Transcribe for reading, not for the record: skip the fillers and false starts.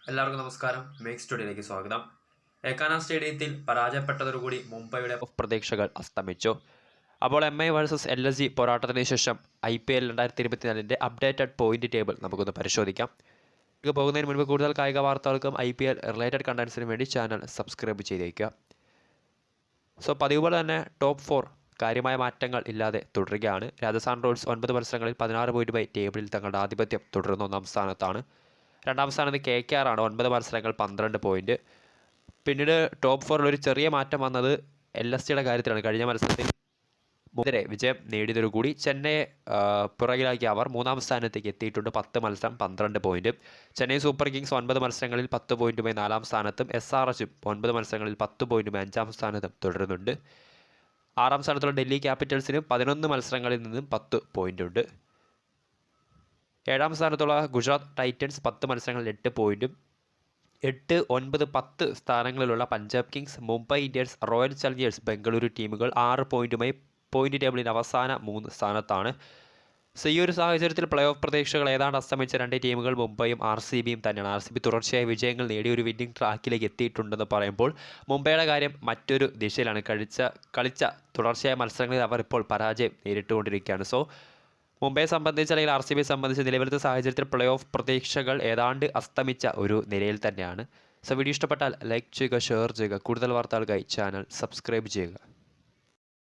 എല്ലാവർക്കും നമസ്കാരം. മേക്ക് സ്റ്റുഡിയോയിലേക്ക് സ്വാഗതം. ഏക്കാന സ്റ്റേഡിയത്തിൽ പരാജയപ്പെട്ടതോടുകൂടി മുംബൈയുടെ പ്രതീക്ഷകൾ അസ്തമിച്ചു. അപ്പോൾ MI വേഴ്സസ് LSG പോരാട്ടത്തിന് ശേഷം IPL 2024 അപ്ഡേറ്റഡ് പോയിന്റ് ടേബിൾ നമുക്കൊന്ന് പരിശോധിക്കാം. ഇത് പോകുന്നതിന് മുൻപ് കൂടുതൽ കായിക വാർത്തകൾക്കും IPL റിലേറ്റഡ് കണ്ടൻസിനും വേണ്ടി ചാനൽ സബ്സ്ക്രൈബ് ചെയ്തേക്കുക. പതിവ് പോലെ തന്നെ ടോപ്പ് 4 കാര്യമായ മാറ്റങ്ങൾ ഇല്ലാതെ തുടരുകയാണ്. രാജസ്ഥാൻ റോയൽസ് 9 മത്സരങ്ങളിൽ 16 പോയിന്റുമായി ടേബിളിൽ തങ്ങളുടെ ആധിപത്യം തുടരുന്ന ഒന്നാം സ്ഥാനത്താണ്. രണ്ടാം സ്ഥാനത്ത് KKR ആണ്, 9 മത്സരങ്ങൾ 12 പോയിന്റ്. പിന്നീട് ടോപ്പ് 4 ഒരു ചെറിയ മാറ്റം വന്നത് LSGയുടെ കാര്യത്തിലാണ്. കഴിഞ്ഞ മത്സരത്തിൽ മുതലേ വിജയം നേടിയതോടുകൂടി ചെന്നൈയെ പുറകിലാക്കി അവർ 3-ാം സ്ഥാനത്തേക്ക് എത്തിയിട്ടുണ്ട്. 10 മത്സരം 12 പോയിന്റ്. ചെന്നൈ സൂപ്പർ കിങ്സ് 9 മത്സരങ്ങളിൽ 10 പോയിന്റുമായി 4-ാം സ്ഥാനത്തും SRHും 9 മത്സരങ്ങളിൽ 10 പോയിന്റുമായി 5-ാം സ്ഥാനത്തും തുടരുന്നുണ്ട്. 6-ാം സ്ഥാനത്തുള്ള ഡൽഹി ക്യാപിറ്റൽസിന് 11 മത്സരങ്ങളിൽ നിന്നും 10 പോയിന്റ് ഉണ്ട്. 7-ാം സ്ഥാനത്തുള്ള ഗുജറാത്ത് ടൈറ്റൻസ് 10 മത്സരങ്ങളിൽ 8 പോയിന്റും. 8, 9, 10 സ്ഥാനങ്ങളിലുള്ള Punjab kings, Mumbai Indians, royal challengers Bengaluru ടീമുകൾ 6 പോയിന്റുമായി പോയിന്റ് ടേബിളിൽ അവസാന 3 സ്ഥാനത്താണ്. ഈ ഒരു സാഹചര്യത്തിൽ പ്ലേ ഓഫ് പ്രതീക്ഷകൾ ഏതാണ്ട് അസ്തമിച്ച 2 ടീമുകൾ മുംബൈയും RCBയും തന്നെയാണ്. RCB തുടർച്ചയായ വിജയങ്ങൾ നേടി ഒരു വിന്നിംഗ് ട്രാക്കിലേക്ക് എത്തിയിട്ടുണ്ടെന്ന് പറയുമ്പോൾ മുംബൈയുടെ കാര്യം മറ്റൊരു ദിശയിലാണ്. കളിച്ച തുടർച്ചയായ മത്സരങ്ങളിൽ അവർ ഇപ്പോൾ പരാജയം നേരിട്ടുകൊണ്ടിരിക്കുകയാണ്. മുംബൈയെ സംബന്ധിച്ച് അല്ലെങ്കിൽ RCBയെ സംബന്ധിച്ച് നിലവിലത്തെ സാഹചര്യത്തിൽ പ്ലേ ഓഫ് പ്രതീക്ഷകൾ ഏതാണ്ട് അസ്തമിച്ച ഒരു നിലയിൽ തന്നെയാണ്. വീഡിയോ ഇഷ്ടപ്പെട്ടാൽ ലൈക്ക് ചെയ്യുക, ഷെയർ ചെയ്യുക. കൂടുതൽ വാർത്തകൾക്കായി ചാനൽ സബ്സ്ക്രൈബ് ചെയ്യുക.